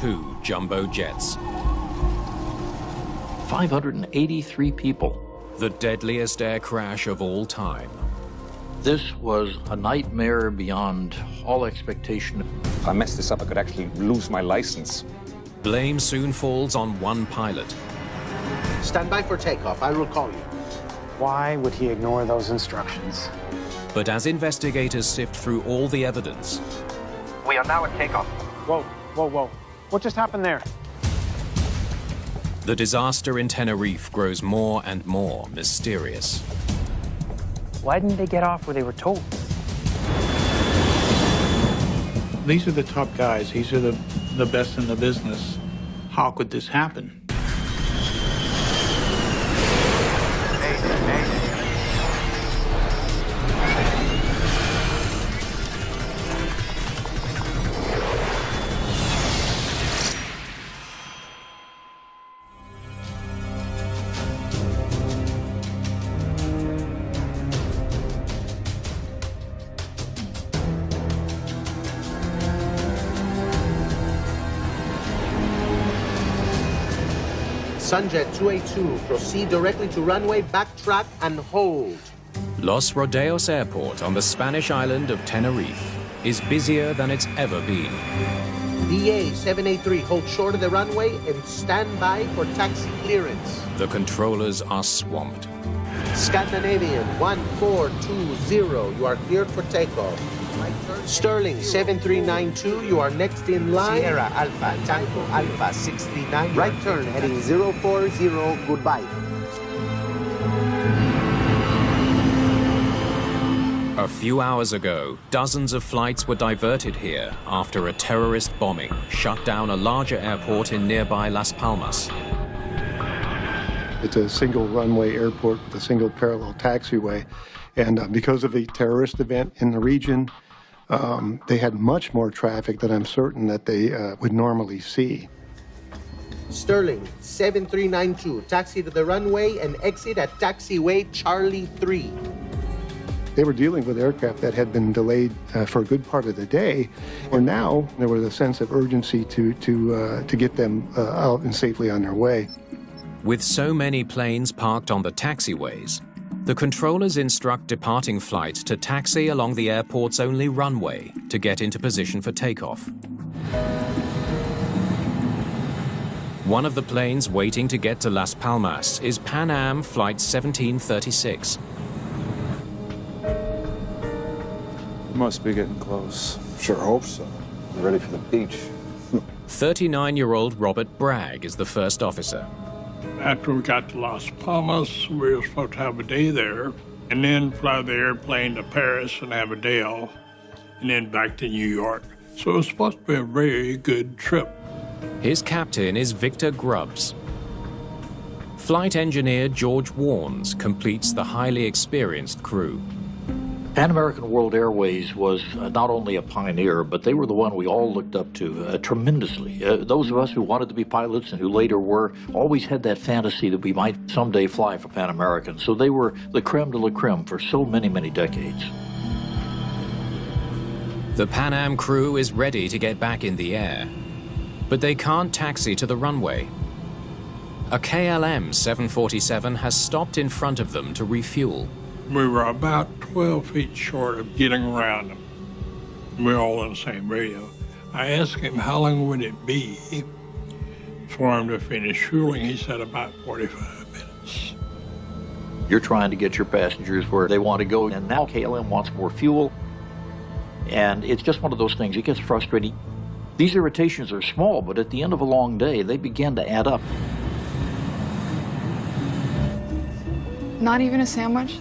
2 jumbo jets. 583 people. The deadliest air crash of all time. This was a nightmare beyond all expectation. If I mess this up, I could actually lose my license. Blame soon falls on one pilot. Stand by for takeoff. I will call you. Why would he ignore those instructions? But as investigators sift through all the evidence... We are now at takeoff. Whoa, whoa, whoa. What just happened there? The disaster in Tenerife grows more and more mysterious. Why didn't they get off where they were told? These are the top guys. These are the best in the business. How could this happen? Sunjet 282, proceed directly to runway, backtrack, and hold. Los Rodeos Airport on the Spanish island of Tenerife is busier than it's ever been. DA 783, hold short of the runway and stand by for taxi clearance. The controllers are swamped. Scandinavian 1420, you are cleared for takeoff. Sterling 7392, you are next in line. Sierra Alpha, Tango Alpha 639. Right turn, heading 040, goodbye. A few hours ago, dozens of flights were diverted here after a terrorist bombing shut down a larger airport in nearby Las Palmas. It's a single runway airport with a single parallel taxiway. And because of the terrorist event in the region, they had much more traffic than I'm certain that they would normally see. Sterling 7392, taxi to the runway and exit at taxiway Charlie 3. They were dealing with aircraft that had been delayed for a good part of the day, or now there was a sense of urgency to get them out and safely on their way. With so many planes parked on the taxiways, the controllers instruct departing flights to taxi along the airport's only runway to get into position for takeoff. One of the planes waiting to get to Las Palmas is Pan Am Flight 1736. Must be getting close. Sure hope so. We're ready for the beach. 39-year-old Robert Bragg is the first officer. After we got to Las Palmas, we were supposed to have a day there, and then fly the airplane to Paris and have a day off, and then back to New York. So it was supposed to be a very good trip. His captain is Victor Grubbs. Flight engineer George Warnes completes the highly experienced crew. Pan American World Airways was not only a pioneer, but they were the one we all looked up to tremendously. Those of us who wanted to be pilots and who later were always had that fantasy that we might someday fly for Pan American. So they were the creme de la creme for so many, many decades. The Pan Am crew is ready to get back in the air, but they can't taxi to the runway. A KLM 747 has stopped in front of them to refuel. We were about 12 feet short of getting around them. We're all on the same radio. I asked him how long would it be for him to finish fueling. He said about 45 minutes. You're trying to get your passengers where they want to go, and now KLM wants more fuel. And it's just one of those things. It gets frustrating. These irritations are small, but at the end of a long day, they begin to add up. Not even a sandwich?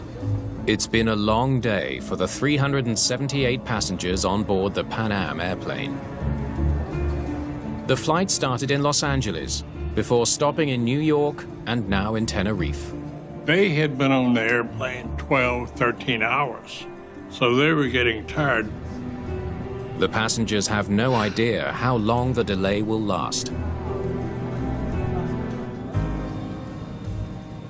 It's been a long day for the 378 passengers on board the Pan Am airplane. The flight started in Los Angeles, before stopping in New York and now in Tenerife. They had been on the airplane 12, 13 hours, so they were getting tired. The passengers have no idea how long the delay will last.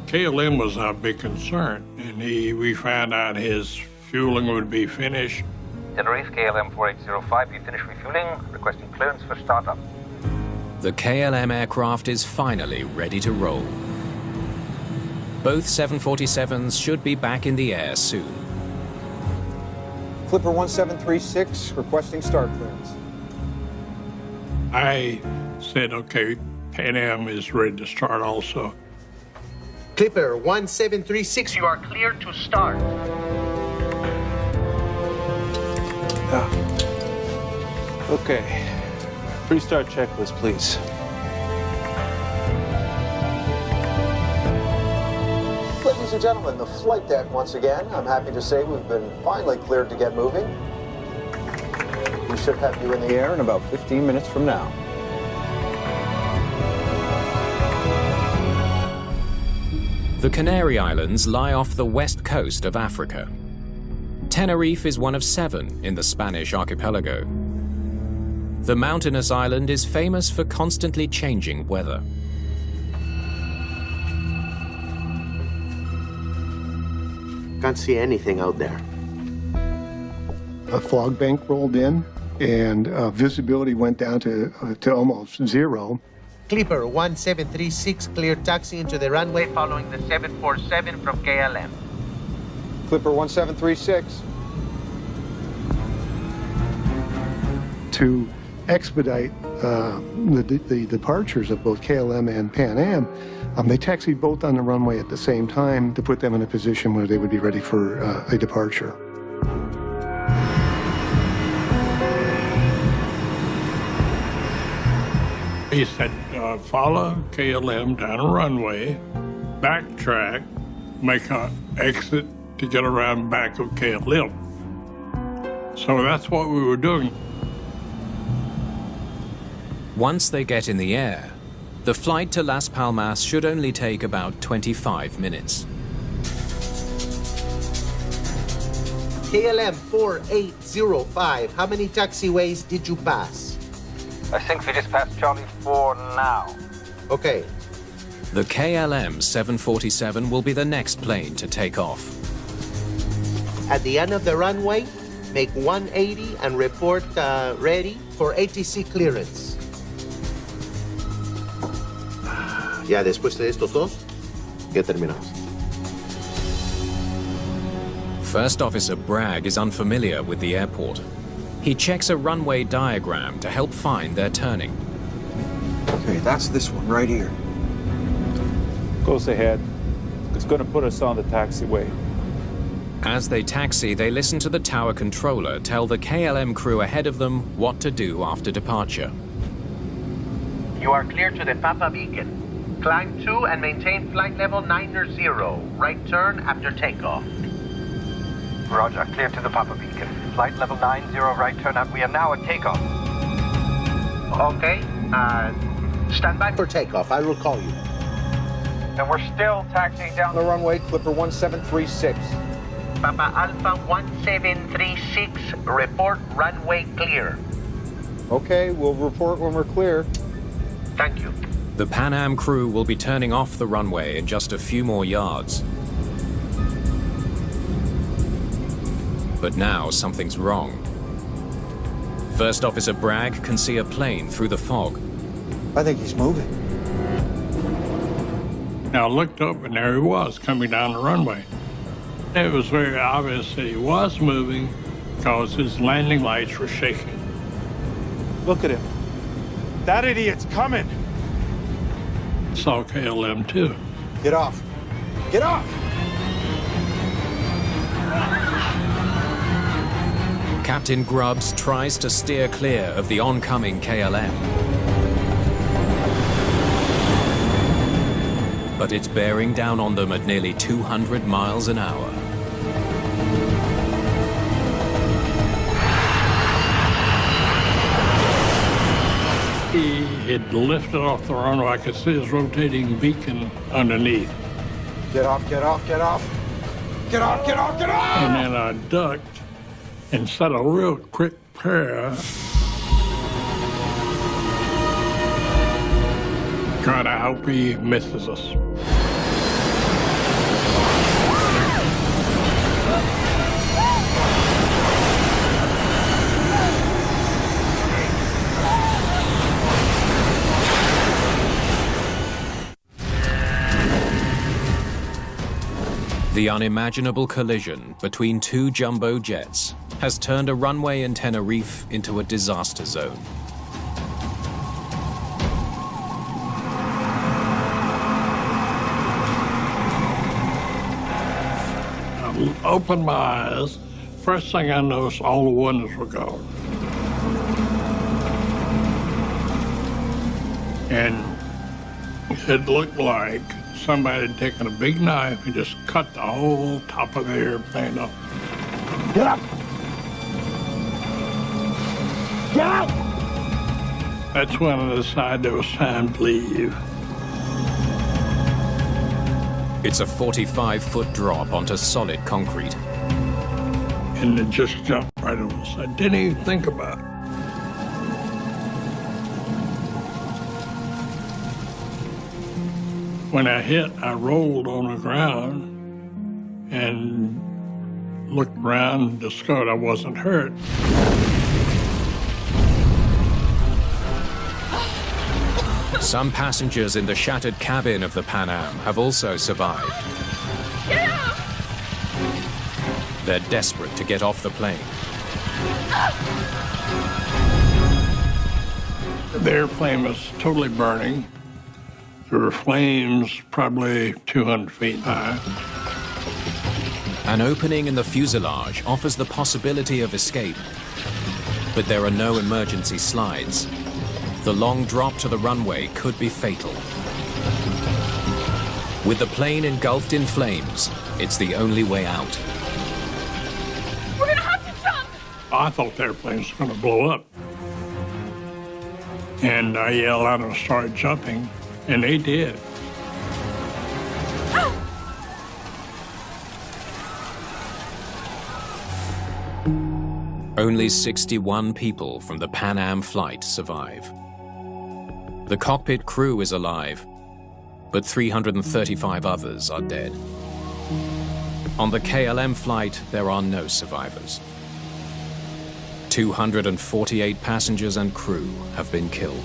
KLM was our big concern, and we found out his fueling would be finished. Tenerife KLM 4805, you finished refueling, requesting clearance for startup. The KLM aircraft is finally ready to roll. Both 747s should be back in the air soon. Clipper 1736 requesting start clearance. I said, okay, Pan Am is ready to start also. Clipper 1736, you are cleared to start. Okay. Pre-start checklist, please. Ladies and gentlemen, the flight deck once again. I'm happy to say we've been finally cleared to get moving. We should have you in the air in about 15 minutes from now. The Canary Islands lie off the west coast of Africa. Tenerife is one of 7 in the Spanish archipelago. The mountainous island is famous for constantly changing weather. Can't see anything out there. A fog bank rolled in, and visibility went down to almost zero. Clipper 1736, clear taxi into the runway following the 747 from KLM. Clipper 1736. To expedite the departures of both KLM and Pan Am, they taxied both on the runway at the same time to put them in a position where they would be ready for a departure. He said, follow KLM down a runway, backtrack, make an exit to get around back of KLM. So that's what we were doing. Once they get in the air, the flight to Las Palmas should only take about 25 minutes. KLM 4805, how many taxiways did you pass? I think we just passed Charlie 4 now. Okay. The KLM 747 will be the next plane to take off. At the end of the runway, make 180 and report ready for ATC clearance. Ya después de estos dos, ya terminamos. First Officer Bragg is unfamiliar with the airport. He checks a runway diagram to help find their turning. Okay, that's this one right here. Goes ahead. It's going to put us on the taxiway. As they taxi, they listen to the tower controller tell the KLM crew ahead of them what to do after departure. You are clear to the Papa Beacon. Climb to and maintain flight level 90. Right turn after takeoff. Roger, clear to the Papa Beacon. Flight level 90, right turn up. We are now at takeoff. Okay. Stand by for takeoff. I will call you. And we're still taxiing down On the runway, Clipper 1736. Papa Alpha 1736, report runway clear. Okay, we'll report when we're clear. Thank you. The Pan Am crew will be turning off the runway in just a few more yards. But now something's wrong. First Officer Bragg can see a plane through the fog. I think he's moving. Now I looked up and there he was coming down the runway. It was very obvious that he was moving because his landing lights were shaking. Look at him. That idiot's coming. Saw KLM too. Get off. Get off! Captain Grubbs tries to steer clear of the oncoming KLM. But it's bearing down on them at nearly 200 miles an hour. He had lifted off the runway. I could see his rotating beacon underneath. Get off, get off, get off! Get off, get off, get off! And then I ducked and said a real quick prayer. God, I hope he misses us. The unimaginable collision between two jumbo jets has turned a runway in Tenerife into a disaster zone. I opened my eyes. First thing I noticed, all the windows were gone. And it looked like somebody had taken a big knife and just cut the whole top of the airplane off. Get up! Get out! That's when I decided it was time to leave. It's a 45-foot drop onto solid concrete. And it just jumped right over us. I didn't even think about it. When I hit, I rolled on the ground and looked around and discovered I wasn't hurt. Some passengers in the shattered cabin of the Pan Am have also survived. Yeah. They're desperate to get off the plane. The airplane was totally burning. There were flames probably 200 feet high. An opening in the fuselage offers the possibility of escape, but there are no emergency slides. The long drop to the runway could be fatal. With the plane engulfed in flames, it's the only way out. We're gonna have to jump! I thought the airplane was gonna blow up. And I yelled out and started jumping, and they did. Only 61 people from the Pan Am flight survive. The cockpit crew is alive, but 335 others are dead. On the KLM flight, there are no survivors. 248 passengers and crew have been killed.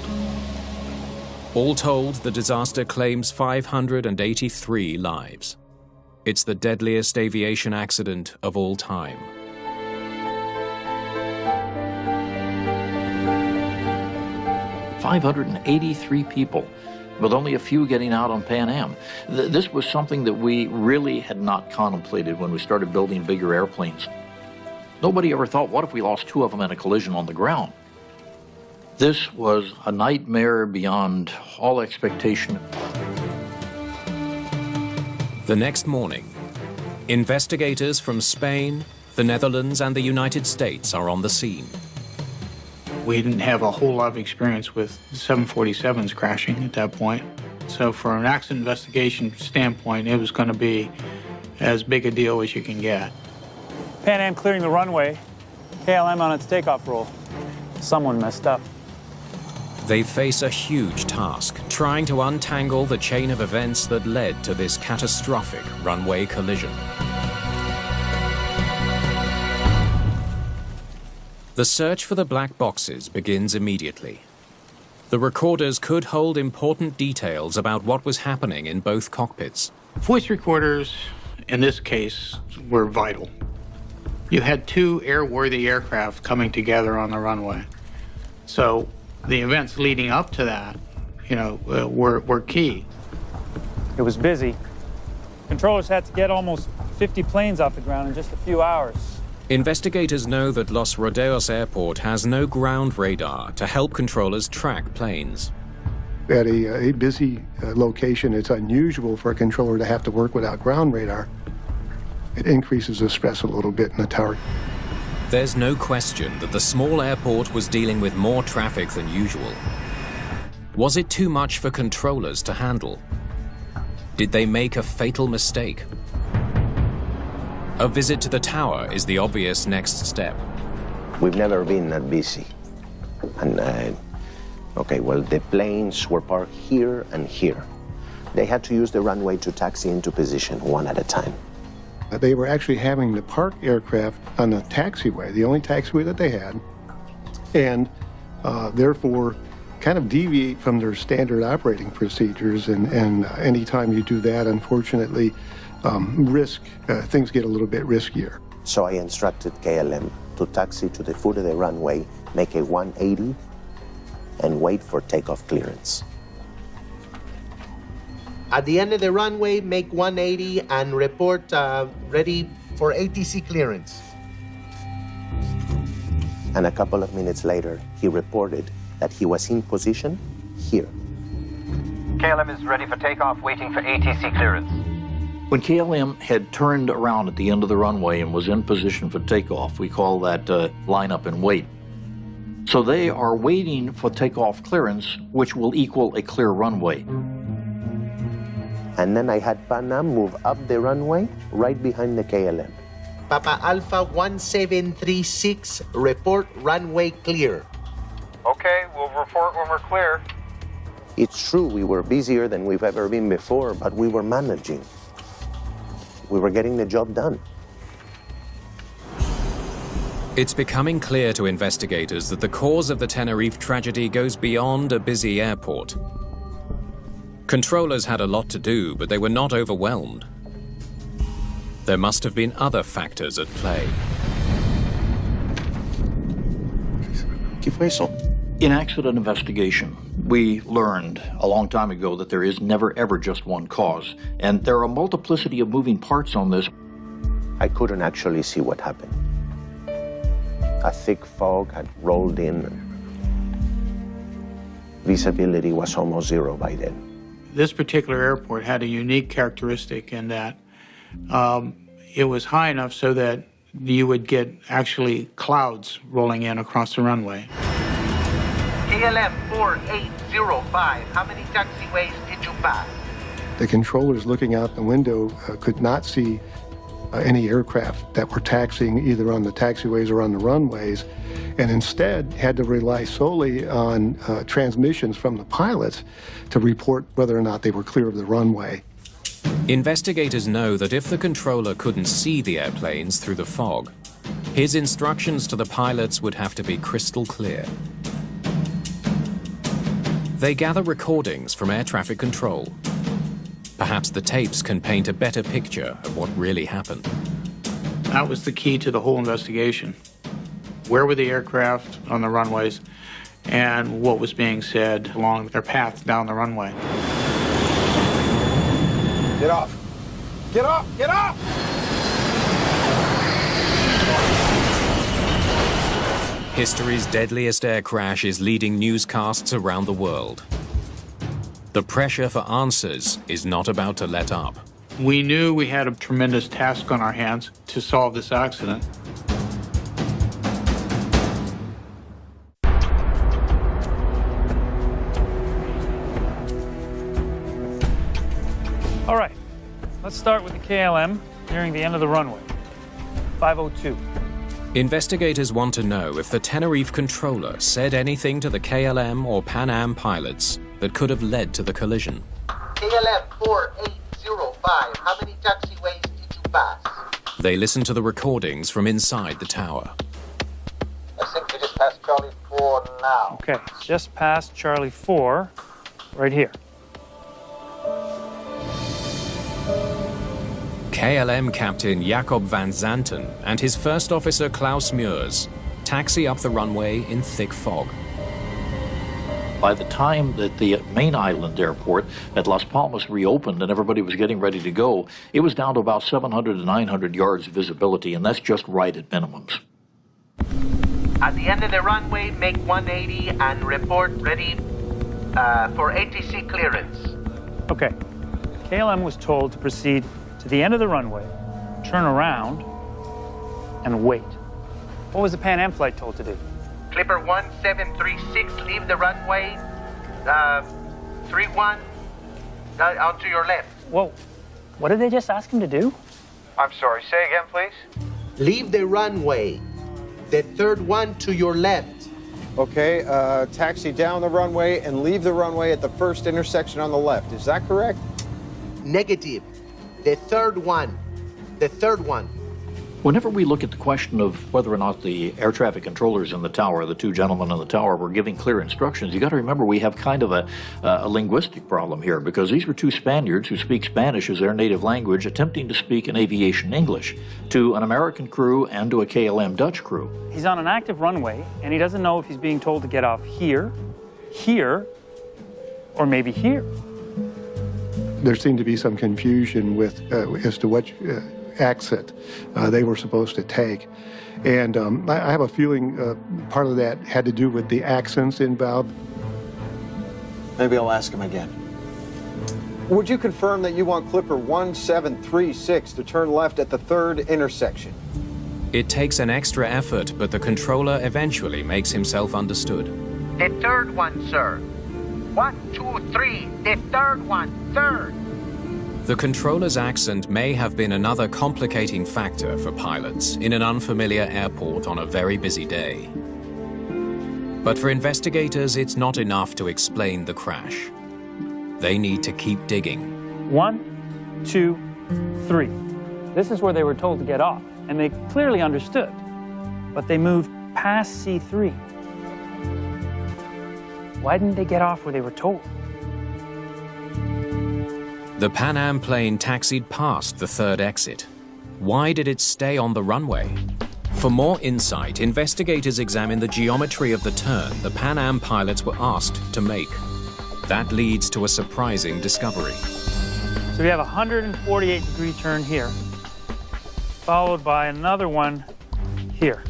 All told, the disaster claims 583 lives. It's the deadliest aviation accident of all time. $583 people, with only a few getting out on Pan Am. This was something that we really had not contemplated when we started building bigger airplanes. Nobody ever thought, what if we lost two of them in a collision on the ground? This was a nightmare beyond all expectation. The next morning, investigators from Spain, the Netherlands, and the United States are on the scene. We didn't have a whole lot of experience with 747s crashing at that point. So from an accident investigation standpoint, it was going to be as big a deal as you can get. Pan Am clearing the runway, KLM on its takeoff roll. Someone messed up. They face a huge task, trying to untangle the chain of events that led to this catastrophic runway collision. The search for the black boxes begins immediately. The recorders could hold important details about what was happening in both cockpits. Voice recorders, in this case, were vital. You had two airworthy aircraft coming together on the runway. So the events leading up to that, were key. It was busy. Controllers had to get almost 50 planes off the ground in just a few hours. Investigators know that Los Rodeos Airport has no ground radar to help controllers track planes. At a busy location, it's unusual for a controller to have to work without ground radar. It increases the stress a little bit in the tower. There's no question that the small airport was dealing with more traffic than usual. Was it too much for controllers to handle? Did they make a fatal mistake? A visit to the tower is the obvious next step. We've never been that busy. And, the planes were parked here and here. They had to use the runway to taxi into position one at a time. They were actually having to park aircraft on the taxiway, the only taxiway that they had, and therefore kind of deviate from their standard operating procedures. And anytime you do that, unfortunately, things get a little bit riskier. So I instructed KLM to taxi to the foot of the runway, make a 180, and wait for takeoff clearance. At the end of the runway, make 180 and report ready for ATC clearance. And a couple of minutes later, he reported that he was in position here. KLM is ready for takeoff, waiting for ATC clearance. When KLM had turned around at the end of the runway and was in position for takeoff, we call that line up and wait. So they are waiting for takeoff clearance, which will equal a clear runway. And then I had Pan Am move up the runway right behind the KLM. Papa Alpha 1736, report runway clear. Okay, we'll report when we're clear. It's true, we were busier than we've ever been before, but we were managing. We were getting the job done. It's becoming clear to investigators that the cause of the Tenerife tragedy goes beyond a busy airport. Controllers had a lot to do, but they were not overwhelmed. There must have been other factors at play. ¿Qué fue eso? In accident investigation, we learned a long time ago that there is never ever just one cause, and there are a multiplicity of moving parts on this. I couldn't actually see what happened. A thick fog had rolled in. Visibility was almost zero by then. This particular airport had a unique characteristic in that it was high enough so that you would get actually clouds rolling in across the runway. KLM 4805, how many taxiways did you pass? The controllers looking out the window could not see any aircraft that were taxiing either on the taxiways or on the runways, and instead had to rely solely on transmissions from the pilots to report whether or not they were clear of the runway. Investigators know that if the controller couldn't see the airplanes through the fog, his instructions to the pilots would have to be crystal clear. They gather recordings from air traffic control. Perhaps the tapes can paint a better picture of what really happened. That was the key to the whole investigation. Where were the aircraft on the runways and what was being said along their path down the runway. Get off! Get off! Get off! History's deadliest air crash is leading newscasts around the world. The pressure for answers is not about to let up. We knew we had a tremendous task on our hands to solve this accident. All right, let's start with the KLM nearing the end of the runway, 502. Investigators want to know if the Tenerife controller said anything to the KLM or Pan Am pilots that could have led to the collision. KLM 4805, how many taxiways did you pass? They listen to the recordings from inside the tower. I think we just passed Charlie 4 now. Okay, just past Charlie 4, right here. KLM captain Jacob van Zanten and his first officer Klaus Muurs taxi up the runway in thick fog. By the time that the main island airport at Las Palmas reopened and everybody was getting ready to go, it was down to about 700 to 900 yards of visibility, and that's just right at minimums. At the end of the runway, make 180 and report ready for ATC clearance. Okay, KLM was told to proceed to the end of the runway, turn around, and wait. What was the Pan Am flight told to do? Clipper 1736, leave the runway 31 out to your left. Whoa, what did they just ask him to do? I'm sorry, say again, please. Leave the runway, the third one to your left. Okay, taxi down the runway and leave the runway at the first intersection on the left. Is that correct? Negative. The third one. The third one. Whenever we look at the question of whether or not the air traffic controllers in the tower, the two gentlemen in the tower, were giving clear instructions, you got to remember we have kind of a linguistic problem here, because these were two Spaniards who speak Spanish as their native language attempting to speak in aviation English to an American crew and to a KLM Dutch crew. He's on an active runway, and he doesn't know if he's being told to get off here, here, or maybe here. There seemed to be some confusion with as to what exit they were supposed to take. And I have a feeling part of that had to do with the accents involved. Maybe I'll ask him again. Would you confirm that you want Clipper 1736 to turn left at the 3rd intersection? It takes an extra effort, but the controller eventually makes himself understood. The 3rd one, sir. 1, 2, 3. The 3rd one, 3rd. The controller's accent may have been another complicating factor for pilots in an unfamiliar airport on a very busy day. But for investigators, it's not enough to explain the crash. They need to keep digging. 1, 2, 3. This is where they were told to get off, and they clearly understood. But they moved past C3. Why didn't they get off where they were told? The Pan Am plane taxied past the 3rd exit. Why did it stay on the runway? For more insight, investigators examine the geometry of the turn the Pan Am pilots were asked to make. That leads to a surprising discovery. So we have a 148-degree turn here, followed by another one here.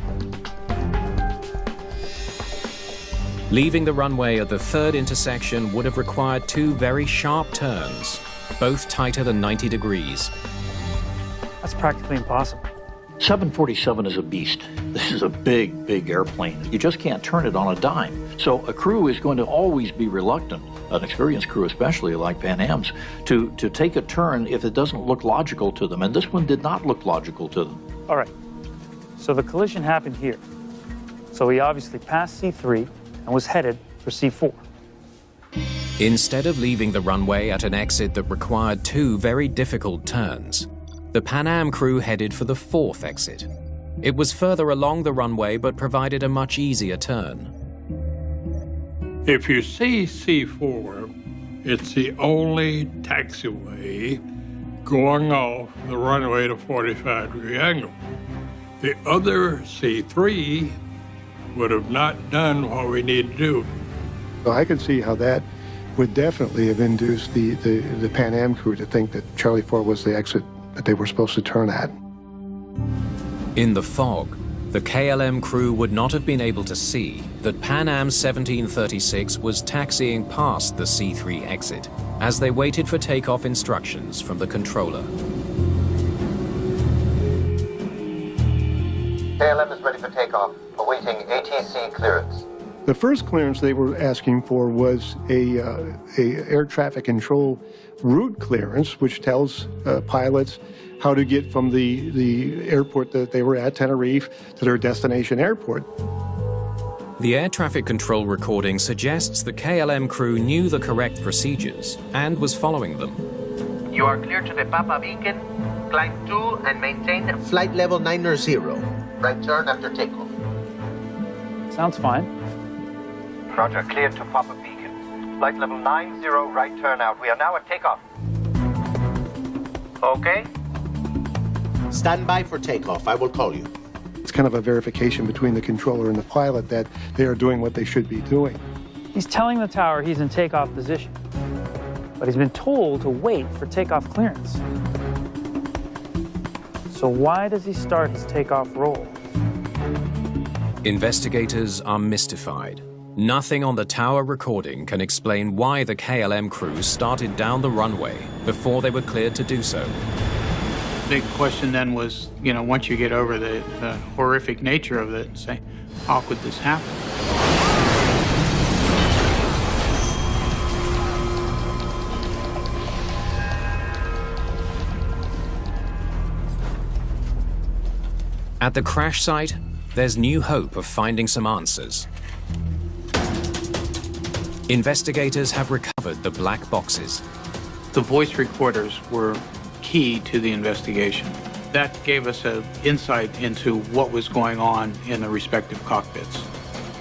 Leaving the runway at the 3rd intersection would have required 2 very sharp turns, both tighter than 90 degrees. That's practically impossible. 747 is a beast. This is a big, big airplane. You just can't turn it on a dime. So a crew is going to always be reluctant, an experienced crew especially like Pan Am's, to take a turn if it doesn't look logical to them. And this one did not look logical to them. All right, so the collision happened here. So he obviously passed C3 and was headed for C4. Instead of leaving the runway at an exit that required 2 very difficult turns, the Pan Am crew headed for the 4th exit. It was further along the runway but provided a much easier turn. If you see C4, it's the only taxiway going off the runway at a 45-degree angle. The other C3 would have not done what we need to do. So I could see how that would definitely have induced the Pan Am crew to think that Charlie 4 was the exit that they were supposed to turn at. In the fog, the KLM crew would not have been able to see that Pan Am 1736 was taxiing past the C3 exit as they waited for takeoff instructions from the controller. KLM is ready for takeoff, awaiting ATC clearance. The first clearance they were asking for was a air traffic control route clearance, which tells pilots how to get from the airport that they were at, Tenerife, to their destination airport. The air traffic control recording suggests the KLM crew knew the correct procedures and was following them. You are clear to the Papa Beacon. Climb 2 and maintain flight level 90. Right turn after takeoff. Sounds fine. Roger, cleared to Papa Beacon. Flight level 90, right turn out. We are now at takeoff. Okay? Stand by for takeoff. I will call you. It's kind of a verification between the controller and the pilot that they are doing what they should be doing. He's telling the tower he's in takeoff position, but he's been told to wait for takeoff clearance. So why does he start his takeoff roll? Investigators are mystified. Nothing on the tower recording can explain why the KLM crew started down the runway before they were cleared to do so. The question then was, you know, once you get over the horrific nature of it, say, how could this happen? At the crash site, there's new hope of finding some answers. Investigators have recovered the black boxes. The voice recorders were key to the investigation. That gave us an insight into what was going on in the respective cockpits.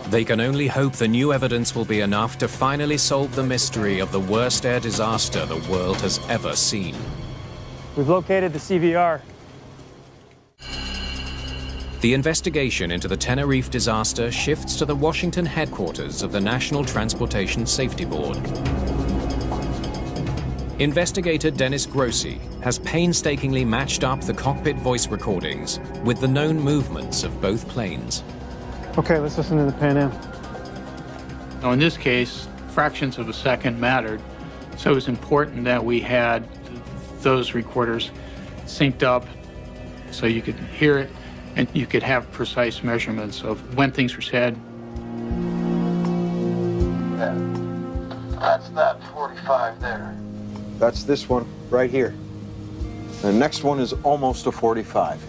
They can only hope the new evidence will be enough to finally solve the mystery of the worst air disaster the world has ever seen. We've located the CVR. The investigation into the Tenerife disaster shifts to the Washington headquarters of the National Transportation Safety Board. Investigator Dennis Grossi has painstakingly matched up the cockpit voice recordings with the known movements of both planes. Okay, let's listen to the Pan Am. Now, in this case, fractions of a second mattered, so it was important that we had those recorders synced up so you could hear it and you could have precise measurements of when things were said. Yeah. That's that 45 there. That's this one right here. The next one is almost a 45.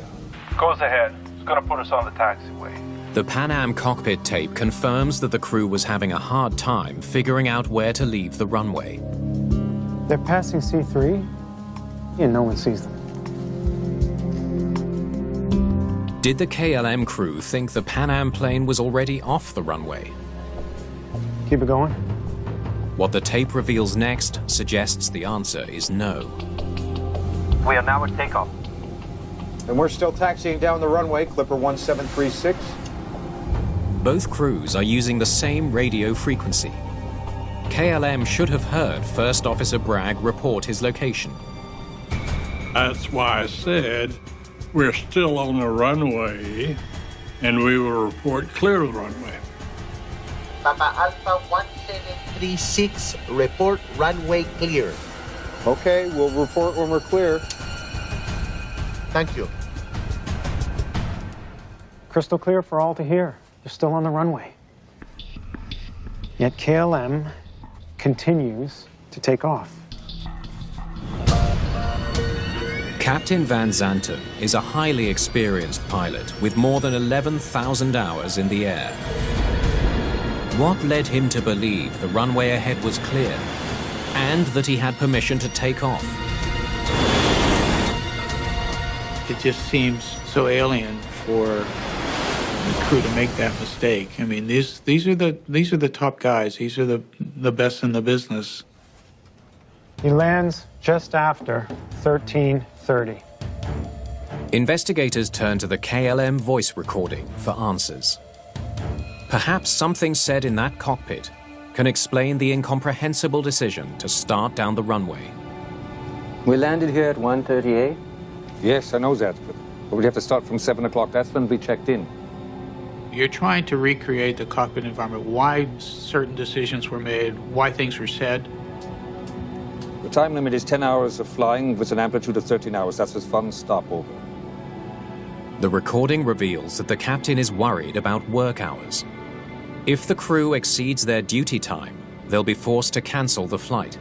Goes ahead. It's going to put us on the taxiway. The Pan Am cockpit tape confirms that the crew was having a hard time figuring out where to leave the runway. They're passing C3, and no one sees them. Did the KLM crew think the Pan Am plane was already off the runway? Keep it going. What the tape reveals next suggests the answer is no. We are now at takeoff. And we're still taxiing down the runway, Clipper 1736. Both crews are using the same radio frequency. KLM should have heard First Officer Bragg report his location. That's why I said we're still on the runway, and we will report clear of the runway. Papa Alpha 1736, report runway clear. Okay, we'll report when we're clear. Thank you. Crystal clear for all to hear. You're still on the runway. Yet KLM continues to take off. Captain Van Zanten is a highly experienced pilot with more than 11,000 hours in the air. What led him to believe the runway ahead was clear and that he had permission to take off? It just seems so alien for the crew to make that mistake. I mean, these are the top guys. These are the best in the business. He lands just after 13:30. Investigators turn to the KLM voice recording for answers. Perhaps something said in that cockpit can explain the incomprehensible decision to start down the runway. We landed here at 1:38. Yes, I know that, but we have to start from 7 o'clock. That's when we checked in. You're trying to recreate the cockpit environment, why certain decisions were made, why things were said. The time limit is 10 hours of flying with an amplitude of 13 hours. That's his fun stopover. The recording reveals that the captain is worried about work hours. If the crew exceeds their duty time, they'll be forced to cancel the flight.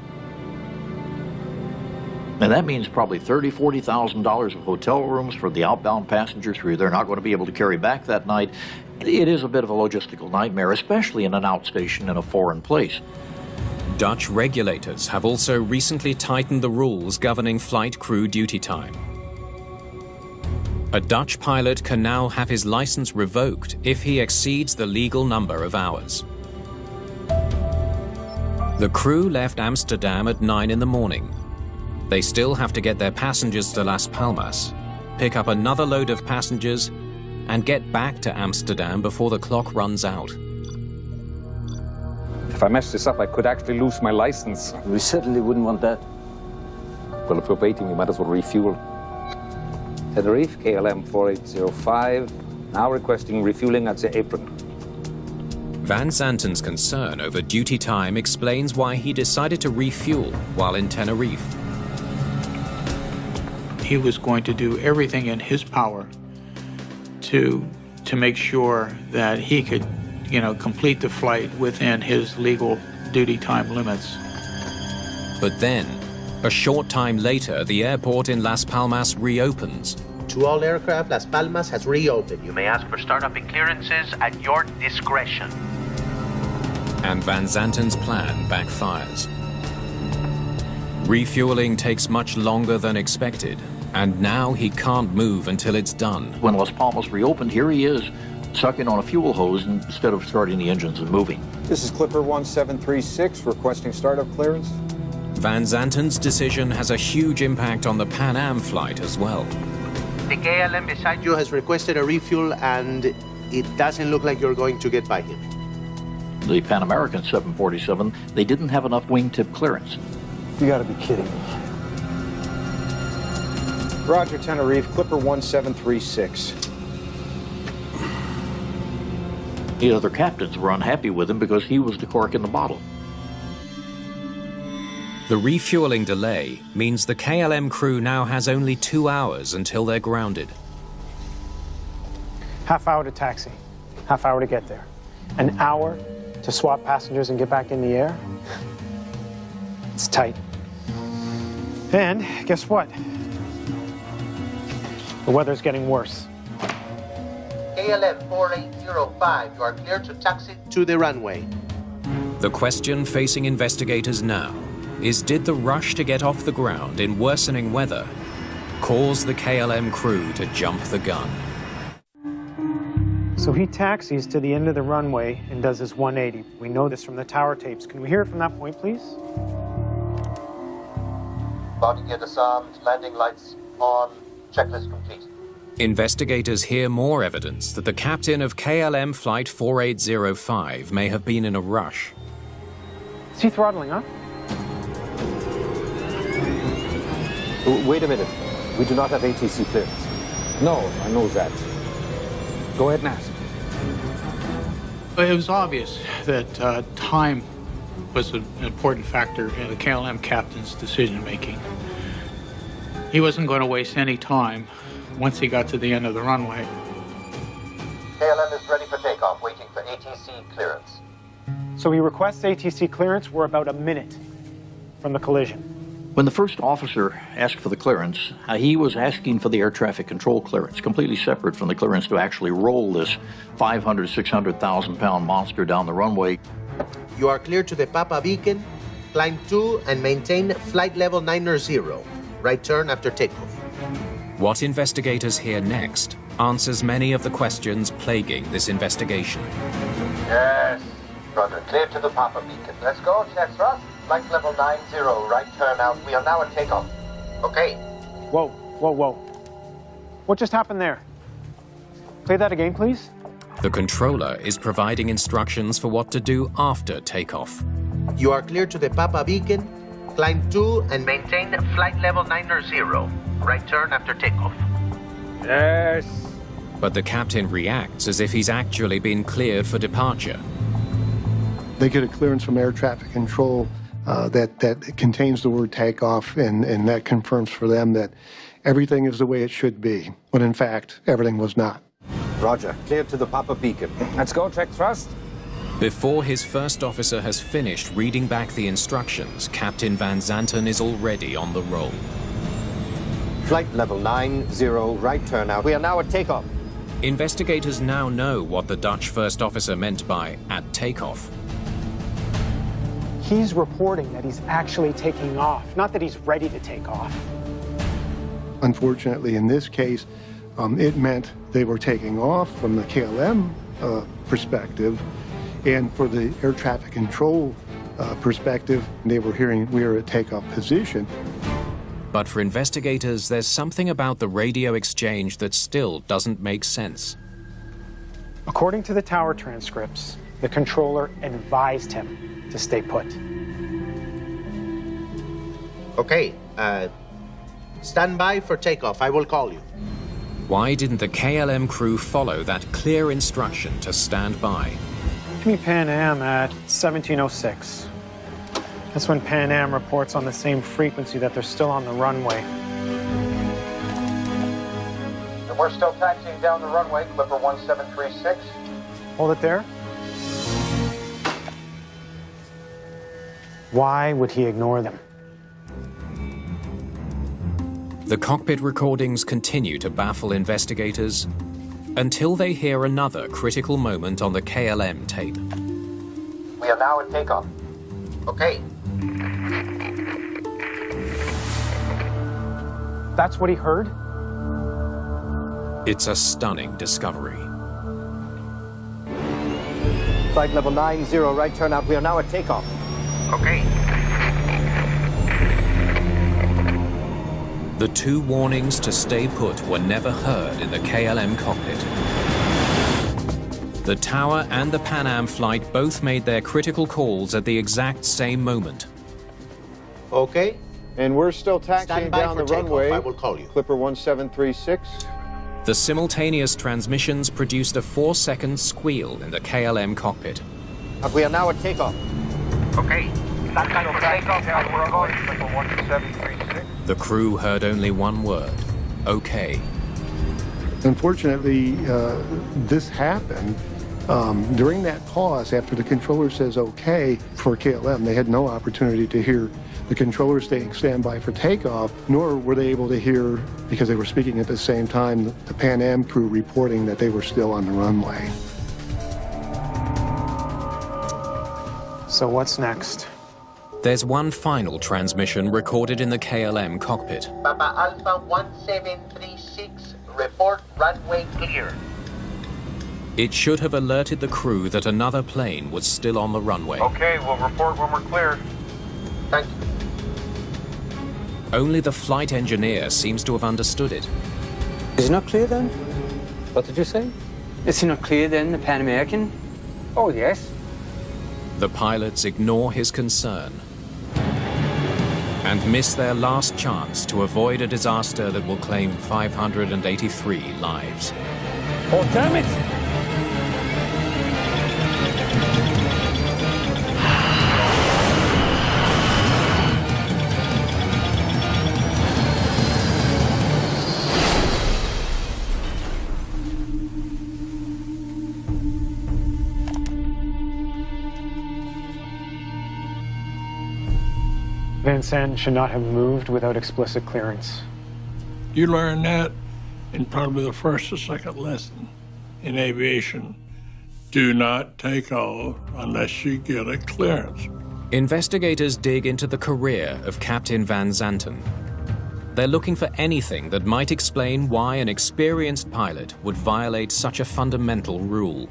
And that means probably $30,000, $40,000 of hotel rooms for the outbound passengers who they're not going to be able to carry back that night. It is a bit of a logistical nightmare, especially in an outstation in a foreign place. Dutch regulators have also recently tightened the rules governing flight crew duty time. A Dutch pilot can now have his license revoked if he exceeds the legal number of hours. The crew left Amsterdam at 9 in the morning. They still have to get their passengers to Las Palmas, pick up another load of passengers, and get back to Amsterdam before the clock runs out. If I mess this up, I could actually lose my license. We certainly wouldn't want that. Well, if we're waiting, we might as well refuel. Tenerife, KLM 4805, now requesting refueling at the apron. Van Zanten's concern over duty time explains why he decided to refuel while in Tenerife. He was going to do everything in his power to make sure that he could, complete the flight within his legal duty time limits. But then, a short time later, the airport in Las Palmas reopens. To all aircraft, Las Palmas has reopened. You may ask for startup and clearances at your discretion. And Van Zanten's plan backfires. Refueling takes much longer than expected, And now he can't move until it's done. When Las Palmas reopened, here he is, sucking on a fuel hose instead of starting the engines and moving. This is Clipper 1736 requesting startup clearance. Van Zanten's decision has a huge impact on the Pan Am flight as well. The KLM beside you has requested a refuel, and it doesn't look like you're going to get by him. The Pan American 747, they didn't have enough wingtip clearance. You gotta be kidding me. Roger, Tenerife, Clipper 1736. The other captains were unhappy with him because he was the cork in the bottle. The refueling delay means the KLM crew now has only 2 hours until they're grounded. Half hour to taxi, half hour to get there. An hour to swap passengers and get back in the air? It's tight. And guess what? The weather's getting worse. KLM 4805, you are clear to taxi to the runway. The question facing investigators now is, did the rush to get off the ground in worsening weather cause the KLM crew to jump the gun? So he taxis to the end of the runway and does his 180. We know this from the tower tapes. Can we hear it from that point, please? Body gear disarmed, landing lights on, checklist complete. Investigators hear more evidence that the captain of KLM Flight 4805 may have been in a rush. Is he throttling up? Wait a minute. We do not have ATC clearance. No, I know that. Go ahead and ask. It was obvious that time was an important factor in the KLM captain's decision-making. He wasn't going to waste any time once he got to the end of the runway. KLM is ready for takeoff, waiting for ATC clearance. So he requests ATC clearance. We're about a minute from the collision. When the first officer asked for the clearance, he was asking for the air traffic control clearance, completely separate from the clearance to actually roll this 500, 600,000 pound monster down the runway. You are clear to the Papa Beacon, climb 2 and maintain flight level 90. Right turn after takeoff. What investigators hear next answers many of the questions plaguing this investigation. Yes, Roger, clear to the Papa Beacon. Let's go, check thrust. Flight level 90, right turn out. We are now at takeoff. Okay. Whoa, whoa, whoa. What just happened there? Play that again, please. The controller is providing instructions for what to do after takeoff. You are clear to the Papa Beacon, climb 2 and maintain flight level 90. Right turn after takeoff. Yes. But the captain reacts as if he's actually been cleared for departure. They get a clearance from air traffic control that contains the word takeoff, and that confirms for them that everything is the way it should be, when in fact, everything was not. Roger, clear to the Papa Beacon. Let's go, check thrust. Before his first officer has finished reading back the instructions, Captain Van Zanten is already on the roll. Flight level 90, right turn out. We are now at takeoff. Investigators now know what the Dutch first officer meant by at takeoff. He's reporting that he's actually taking off, not that he's ready to take off. Unfortunately, in this case, it meant they were taking off from the KLM perspective, and for the air traffic control perspective, they were hearing we are at takeoff position. But for investigators, there's something about the radio exchange that still doesn't make sense. According to the tower transcripts, the controller advised him to stay put. Okay, stand by for takeoff. I will call you. Why didn't the KLM crew follow that clear instruction to stand by? Give me Pan Am at 1706. That's when Pan Am reports on the same frequency that they're still on the runway. And we're still taxiing down the runway, Clipper 1736. Hold it there. Why would he ignore them? The cockpit recordings continue to baffle investigators until they hear another critical moment on the KLM tape. We are now at takeoff. Okay. That's what he heard? It's a stunning discovery. Flight level 90, right turnout. We are now at takeoff. Okay. The two warnings to stay put were never heard in the KLM cockpit. The tower and the Pan Am flight both made their critical calls at the exact same moment. Okay. And we're still taxiing Stand by down for the takeoff. runway. I will call you. Clipper 1736. The simultaneous transmissions produced a 4-second squeal in the KLM cockpit. We are now at takeoff. Okay. Stand by for takeoff. We're going Clipper 1736. The crew heard only one word, okay. Unfortunately, this happened during that pause after the controller says okay for KLM. They had no opportunity to hear the controller saying stand by for takeoff, nor were they able to hear, because they were speaking at the same time, the Pan Am crew reporting that they were still on the runway. So what's next? There's one final transmission recorded in the KLM cockpit. Papa Alpha 1736, report runway clear. It should have alerted the crew that another plane was still on the runway. Okay, we'll report when we're clear. Thank you. Only the flight engineer seems to have understood it. Is it not clear then? What did you say? Is it not clear then, the Pan American? Oh, yes. The pilots ignore his concern and miss their last chance to avoid a disaster that will claim 583 lives. Oh, damn it! Van Zanten should not have moved without explicit clearance. You learn that in probably the first or second lesson in aviation. Do not take off unless you get a clearance. Investigators dig into the career of Captain Van Zanten. They're looking for anything that might explain why an experienced pilot would violate such a fundamental rule.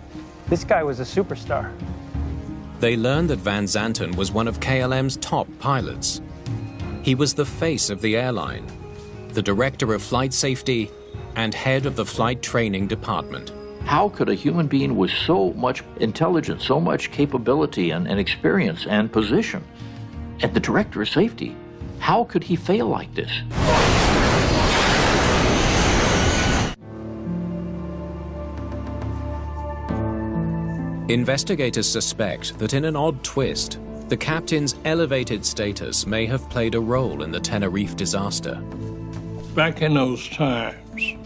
This guy was a superstar. They learned that Van Zanten was one of KLM's top pilots. He was the face of the airline, the director of flight safety, and head of the flight training department. How could a human being with so much intelligence, so much capability and experience and position, and the director of safety, how could he fail like this? Investigators suspect that in an odd twist, the captain's elevated status may have played a role in the Tenerife disaster. Back in those times,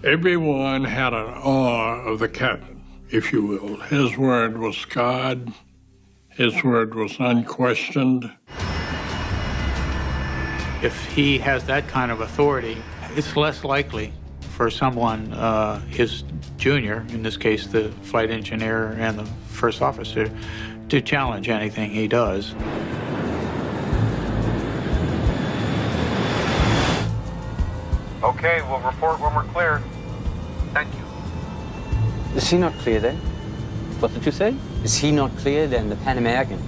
everyone had an awe of the captain, if you will. His word was God. His word was unquestioned. If he has that kind of authority, it's less likely for someone, his junior, in this case the flight engineer and the first officer, to challenge anything he does. Okay, we'll report when we're clear. Thank you. Is he not clear then? What did you say? Is he not clear then, the Pan American?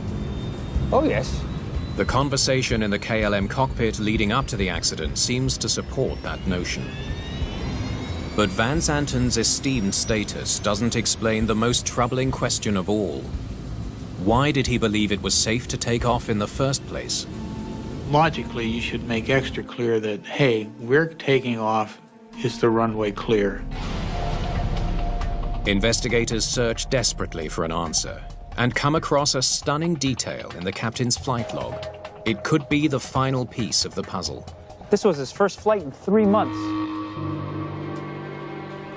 Oh, yes. The conversation in the KLM cockpit leading up to the accident seems to support that notion. But Van Zanten's esteemed status doesn't explain the most troubling question of all. Why did he believe it was safe to take off in the first place? Logically, you should make extra clear that, hey, we're taking off. Is the runway clear? Investigators search desperately for an answer and come across a stunning detail in the captain's flight log. It could be the final piece of the puzzle. This was his first flight in 3 months.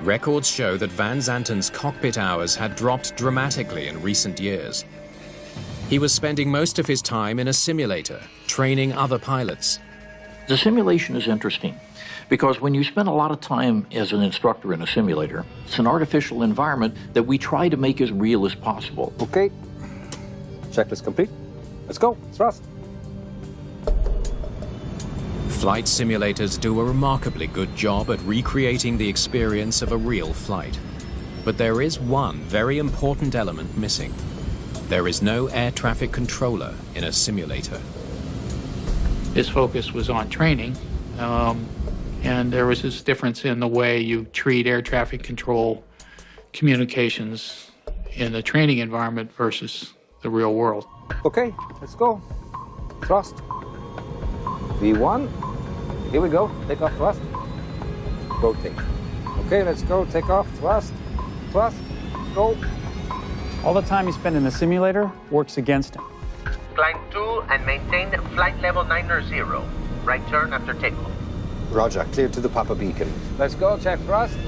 Records show that Van Zanten's cockpit hours had dropped dramatically in recent years. He was spending most of his time in a simulator, training other pilots. The simulation is interesting because when you spend a lot of time as an instructor in a simulator, it's an artificial environment that we try to make as real as possible. Okay. Checklist complete. Let's go. Thrust. Flight simulators do a remarkably good job at recreating the experience of a real flight. But there is one very important element missing. There is no air traffic controller in a simulator. His focus was on training, and there was this difference in the way you treat air traffic control communications in the training environment versus the real world. Okay, let's go. Thrust. V1. Here we go. Take off, thrust. Rotate. Okay, let's go. Take off, thrust. Thrust. Go. All the time he spent in the simulator works against him. Climb 2 and maintain flight level 900. Right turn after takeoff. Roger, clear to the Papa Beacon. Let's go. Check thrust.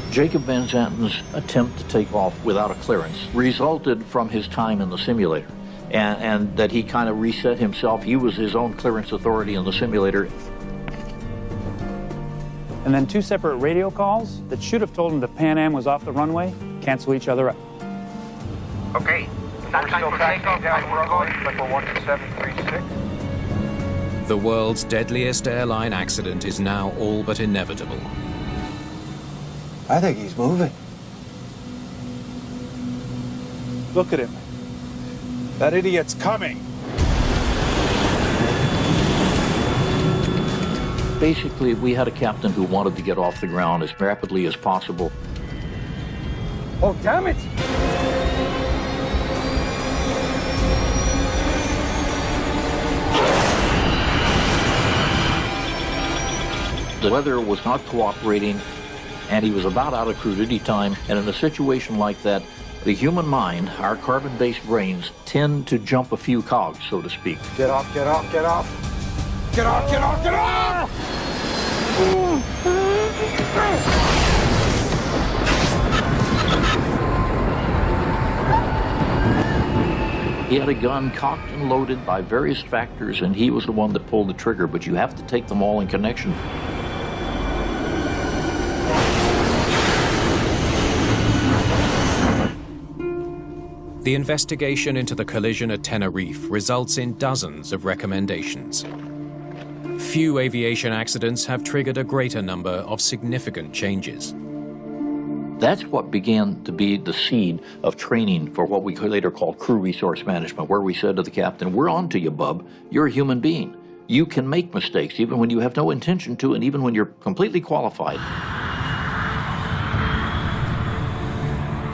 Jacob Van Zanten's attempt to take off without a clearance resulted from his time in the simulator, and that he kind of reset himself. He was his own clearance authority in the simulator. And then 2 separate radio calls that should have told him the Pan Am was off the runway cancel each other out. Okay. We're still taking down, we're going, but we're 1736. The world's deadliest airline accident is now all but inevitable. I think he's moving. Look at him. That idiot's coming. Basically, we had a captain who wanted to get off the ground as rapidly as possible. Oh, damn it! The weather was not cooperating, and he was about out of crew duty time. And in a situation like that, the human mind, our carbon-based brains, tend to jump a few cogs, so to speak. Get off, get off, get off! Get off, get off, get off! He had a gun cocked and loaded by various factors, and he was the one that pulled the trigger, but you have to take them all in connection. The investigation into the collision at Tenerife results in dozens of recommendations. Few aviation accidents have triggered a greater number of significant changes. That's what began to be the seed of training for what we later called crew resource management, where we said to the captain, we're on to you, bub. You're a human being. You can make mistakes, even when you have no intention to, and even when you're completely qualified.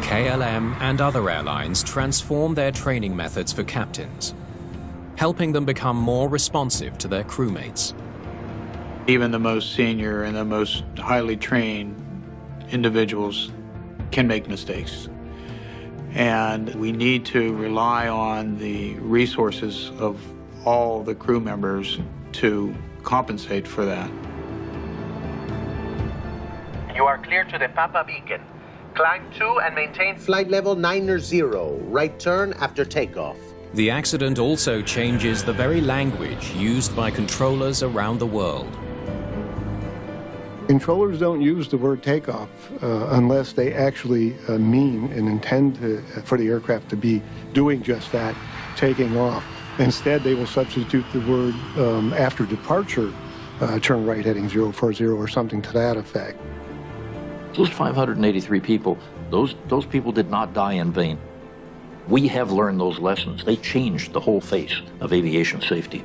KLM and other airlines transform their training methods for captains, helping them become more responsive to their crewmates. Even the most senior and the most highly trained individuals can make mistakes. And we need to rely on the resources of all the crew members to compensate for that. You are clear to the Papa Beacon. Climb 2 and maintain flight level 900. Right turn after takeoff. The accident also changes the very language used by controllers around the world. Controllers don't use the word takeoff unless they actually mean and intend for the aircraft to be doing just that, taking off. Instead, they will substitute the word after departure, turn right heading 040 or something to that effect. Those 583 people, those people did not die in vain. We have learned those lessons. They changed the whole face of aviation safety.